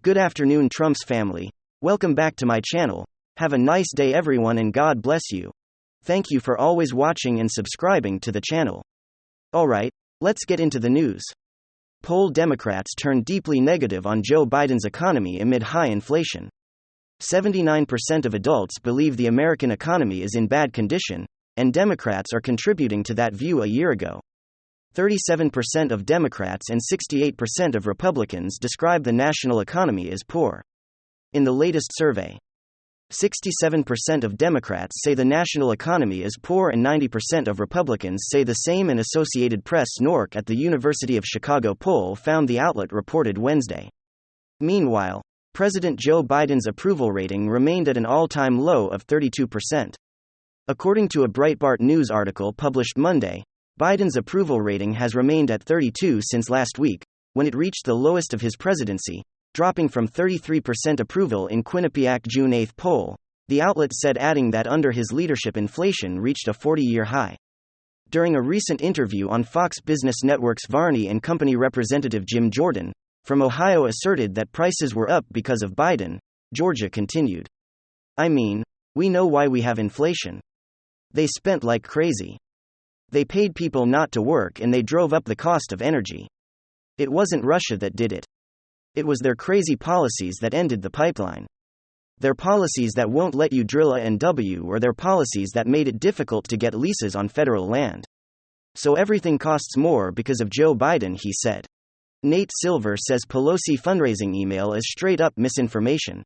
Good afternoon, Trump's family. Welcome back to my channel. Have a nice day, everyone, and God bless you. Thank you for always watching and subscribing to the channel. Alright, let's get into the news. Poll Democrats turn deeply negative on Joe Biden's economy amid high inflation. 79% of adults believe the American economy is in bad condition, and Democrats are contributing to that view a year ago. 37% of Democrats and 68% of Republicans describe the national economy as poor. In the latest survey, 67% of Democrats say the national economy is poor and 90% of Republicans say the same. An Associated Press NORC at the University of Chicago poll found, the outlet reported Wednesday. Meanwhile, President Joe Biden's approval rating remained at an all-time low of 32%. According to a Breitbart News article published Monday, Biden's approval rating has remained at 32 since last week, when it reached the lowest of his presidency, dropping from 33% approval in Quinnipiac June 8 poll, the outlet said, adding that under his leadership inflation reached a 40-year high. During a recent interview on Fox Business Network's Varney and Company representative Jim Jordan, from Ohio, asserted that prices were up because of Biden. Georgia continued. I mean, we know why we have inflation. They spent like crazy. They paid people not to work and they drove up the cost of energy. It wasn't Russia that did it. It was their crazy policies that ended the pipeline. Their policies that won't let you drill A&W, or their policies that made it difficult to get leases on federal land. So everything costs more because of Joe Biden, he said. Nate Silver says Pelosi fundraising email is straight-up misinformation.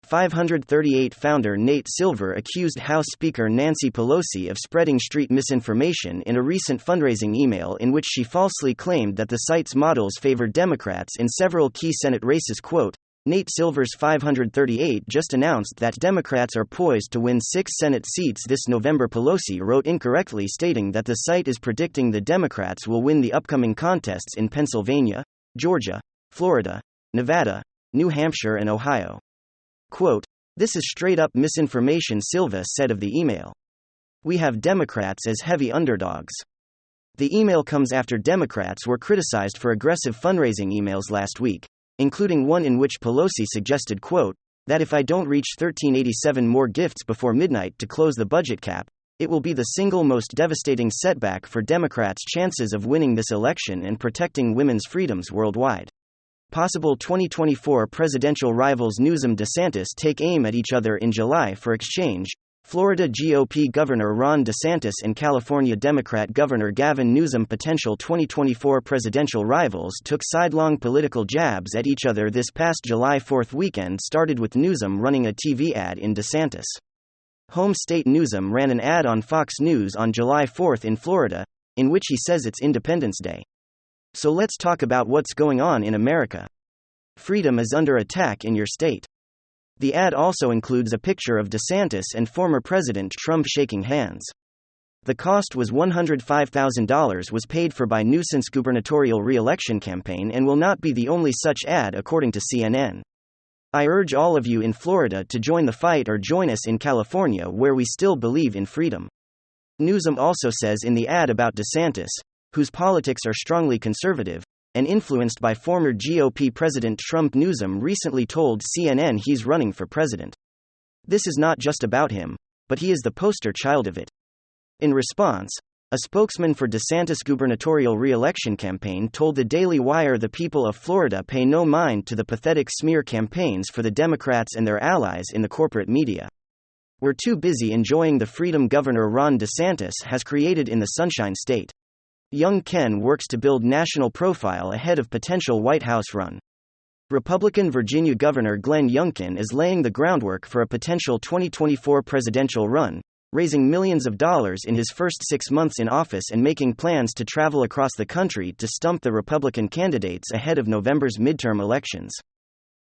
538 founder Nate Silver accused House Speaker Nancy Pelosi of spreading street misinformation in a recent fundraising email in which she falsely claimed that the site's models favored Democrats in several key Senate races. Quote, Nate Silver's 538 just announced that Democrats are poised to win 6 Senate seats this November. Pelosi wrote incorrectly, stating that the site is predicting the Democrats will win the upcoming contests in Pennsylvania, Georgia, Florida, Nevada, New Hampshire, and Ohio. Quote, this is straight-up misinformation, Silva said of the email. We have Democrats as heavy underdogs. The email comes after Democrats were criticized for aggressive fundraising emails last week, including one in which Pelosi suggested, quote, that if I don't reach 1387 more gifts before midnight to close the budget cap, it will be the single most devastating setback for Democrats' chances of winning this election and protecting women's freedoms worldwide. Possible 2024 presidential rivals Newsom DeSantis take aim at each other in July for exchange. Florida GOP Governor Ron DeSantis and California Democrat Governor Gavin Newsom, potential 2024 presidential rivals, took sidelong political jabs at each other this past July 4th weekend. Started with Newsom running a TV ad in DeSantis' home state. Newsom ran an ad on Fox News on July 4th in Florida, in which he says it's Independence Day. So let's talk about what's going on in America. Freedom is under attack in your state. The ad also includes a picture of DeSantis and former President Trump shaking hands. The cost was $105,000, was paid for by Newsom's gubernatorial re-election campaign, and will not be the only such ad, according to CNN. I urge all of you in Florida to join the fight, or join us in California, where we still believe in freedom. Newsom also says in the ad about DeSantis, whose politics are strongly conservative and influenced by former GOP President Trump. Newsom recently told CNN he's running for president. This is not just about him, but he is the poster child of it. In response, a spokesman for DeSantis' gubernatorial re-election campaign told the Daily Wire the people of Florida pay no mind to the pathetic smear campaigns for the Democrats and their allies in the corporate media. We're too busy enjoying the freedom Governor Ron DeSantis has created in the Sunshine State. Young Ken works to build national profile ahead of potential White House run. Republican Virginia Governor Glenn Youngkin is laying the groundwork for a potential 2024 presidential run, raising millions of dollars in his first 6 months in office and making plans to travel across the country to stump the Republican candidates ahead of November's midterm elections.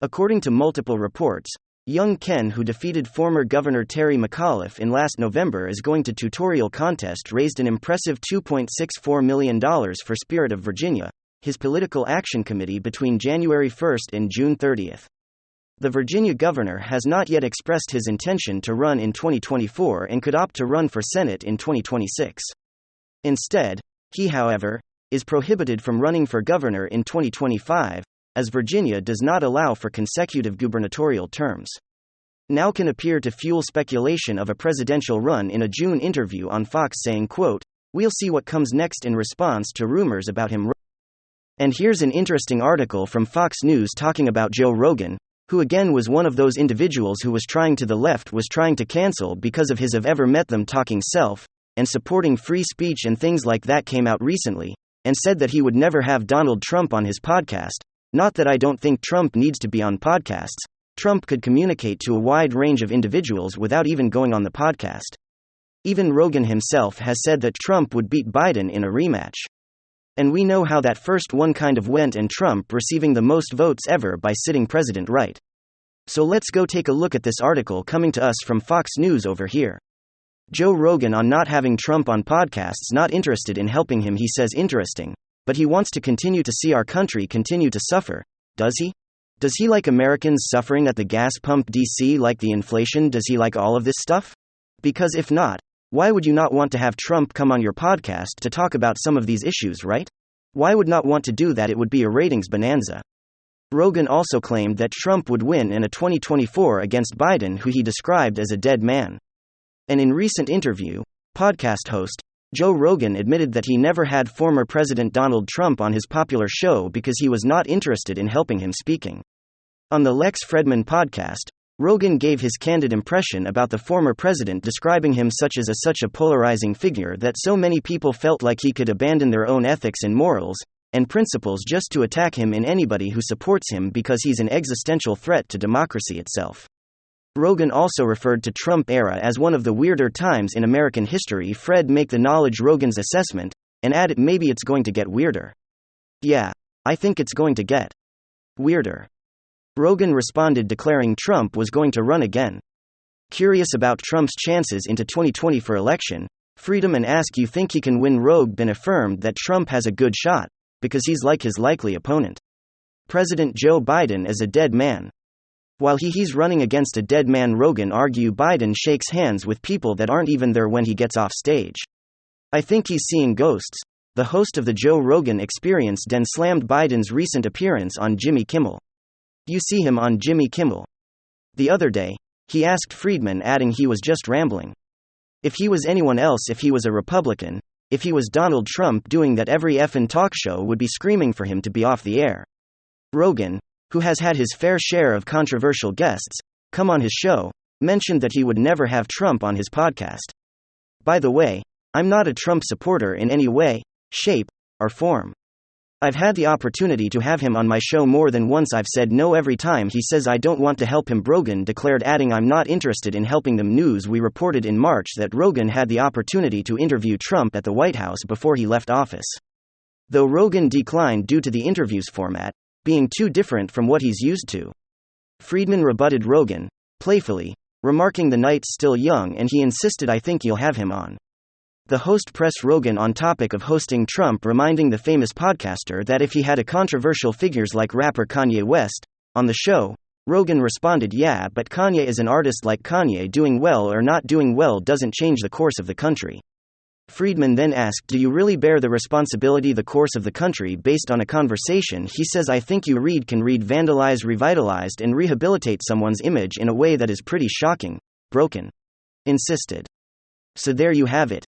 According to multiple reports, young Ken, who defeated former Governor Terry McAuliffe in last November, is going to tutorial contest, raised an impressive $2.64 million for Spirit of Virginia, his political action committee, between January 1st and June 30th. The Virginia governor has not yet expressed his intention to run in 2024 and could opt to run for Senate in 2026. Instead, he, however, is prohibited from running for governor in 2025, as Virginia does not allow for consecutive gubernatorial terms. Now can appear to fuel speculation of a presidential run in a June interview on Fox saying, quote, "We'll see what comes next," in response to rumors about him. And here's an interesting article from Fox News talking about Joe Rogan, who again was one of those individuals who the left was trying to cancel because of his "I've ever met them" talking self, and supporting free speech and things like that came out recently, and said that he would never have Donald Trump on his podcast. Not that I don't think Trump needs to be on podcasts. Trump could communicate to a wide range of individuals without even going on the podcast. Even Rogan himself has said that Trump would beat Biden in a rematch. And we know how that first one kind of went, and Trump receiving the most votes ever by sitting president, right? So let's go take a look at this article coming to us from Fox News over here. Joe Rogan on not having Trump on podcasts, not interested in helping him. He says interesting, but he wants to continue to see our country continue to suffer. Does he? Does he like Americans suffering at the gas pump? DC like the inflation? Does he like all of this stuff? Because if not, why would you not want to have Trump come on your podcast to talk about some of these issues, right? Why would not want to do that? It would be a ratings bonanza. Rogan also claimed that Trump would win in a 2024 against Biden, who he described as a dead man. And in recent interview, podcast host Joe Rogan admitted that he never had former President Donald Trump on his popular show because he was not interested in helping him speaking. On the Lex Fridman podcast, Rogan gave his candid impression about the former president, describing him such a polarizing figure that so many people felt like he could abandon their own ethics and morals and principles just to attack him and anybody who supports him because he's an existential threat to democracy itself. Rogan also referred to Trump era as one of the weirder times in American history. Fred make the knowledge Rogan's assessment, and added maybe it's going to get weirder. Yeah, I think it's going to get weirder. Rogan responded declaring Trump was going to run again. Curious about Trump's chances into 2020 for election, Freedom and ask you think he can win. Rogan affirmed that Trump has a good shot, because he's like his likely opponent, President Joe Biden, as a dead man. While he's running against a dead man, Rogan argue Biden shakes hands with people that aren't even there when he gets off stage. I think he's seeing ghosts. The host of the Joe Rogan Experience then slammed Biden's recent appearance on Jimmy Kimmel. You see him on Jimmy Kimmel the other day, he asked Friedman, adding he was just rambling. If he was anyone else, if he was a Republican, if he was Donald Trump doing that, every effing talk show would be screaming for him to be off the air. Rogan, who has had his fair share of controversial guests come on his show, mentioned that he would never have Trump on his podcast. By the way, I'm not a Trump supporter in any way, shape, or form. I've had the opportunity to have him on my show more than once. I've said no every time he says I don't want to help him, Rogan declared, adding I'm not interested in helping them. News we reported in March that Rogan had the opportunity to interview Trump at the White House before he left office. Though Rogan declined due to the interview's format being too different from what he's used to. Friedman rebutted Rogan, playfully, remarking the night's still young, and he insisted I think you'll have him on. The host pressed Rogan on topic of hosting Trump, reminding the famous podcaster that if he had a controversial figures like rapper Kanye West on the show, Rogan responded, yeah, but Kanye is an artist like Kanye. Doing well or not doing well doesn't change the course of the country. Friedman then asked, do you really bear the responsibility the course of the country based on a conversation? He says I think you can read vandalized, revitalized, and rehabilitate someone's image in a way that is pretty shocking. Broken. Insisted. So there you have it.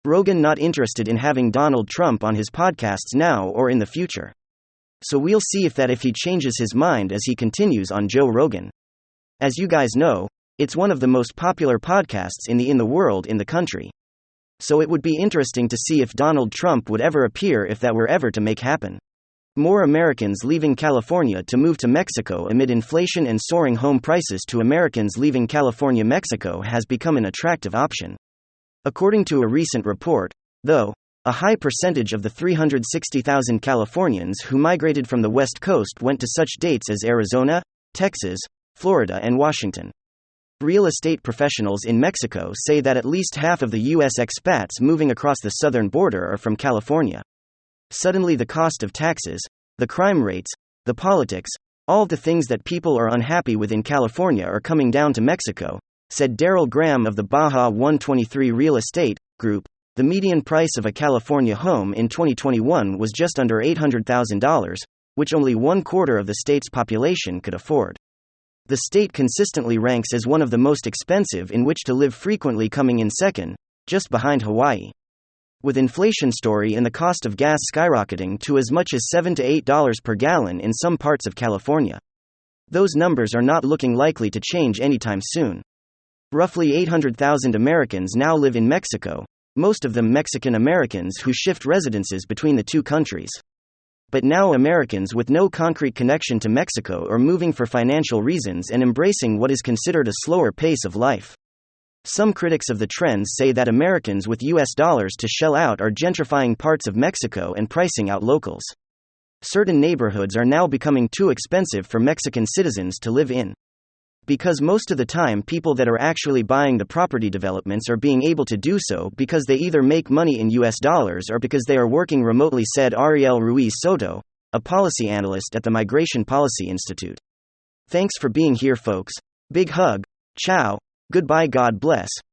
Rogan not interested in having Donald Trump on his podcasts now or in the future. So we'll see if he changes his mind as he continues on Joe Rogan. As you guys know, it's one of the most popular podcasts in the world, in the country. So it would be interesting to see if Donald Trump would ever appear, if that were ever to make happen. More Americans leaving California to move to Mexico amid inflation and soaring home prices. To Americans leaving California, Mexico has become an attractive option. According to a recent report, though, a high percentage of the 360,000 Californians who migrated from the West Coast went to such states as Arizona, Texas, Florida, and Washington. Real estate professionals in Mexico say that at least half of the U.S. expats moving across the southern border are from California. Suddenly, the cost of taxes, the crime rates, the politics, all the things that people are unhappy with in California are coming down to Mexico, said Daryl Graham of the Baja 123 Real Estate Group. The median price of a California home in 2021 was just under $800,000, which only 1/4 of the state's population could afford. The state consistently ranks as one of the most expensive in which to live, frequently coming in second, just behind Hawaii. With inflation story and the cost of gas skyrocketing to as much as $7 to $8 per gallon in some parts of California. Those numbers are not looking likely to change anytime soon. Roughly 800,000 Americans now live in Mexico, most of them Mexican Americans who shift residences between the two countries. But now Americans with no concrete connection to Mexico are moving for financial reasons and embracing what is considered a slower pace of life. Some critics of the trends say that Americans with US dollars to shell out are gentrifying parts of Mexico and pricing out locals. Certain neighborhoods are now becoming too expensive for Mexican citizens to live in. Because most of the time people that are actually buying the property developments are being able to do so because they either make money in US dollars or because they are working remotely, said Ariel Ruiz Soto, a policy analyst at the Migration Policy Institute. Thanks for being here, folks. Big hug. Ciao. Goodbye. God bless.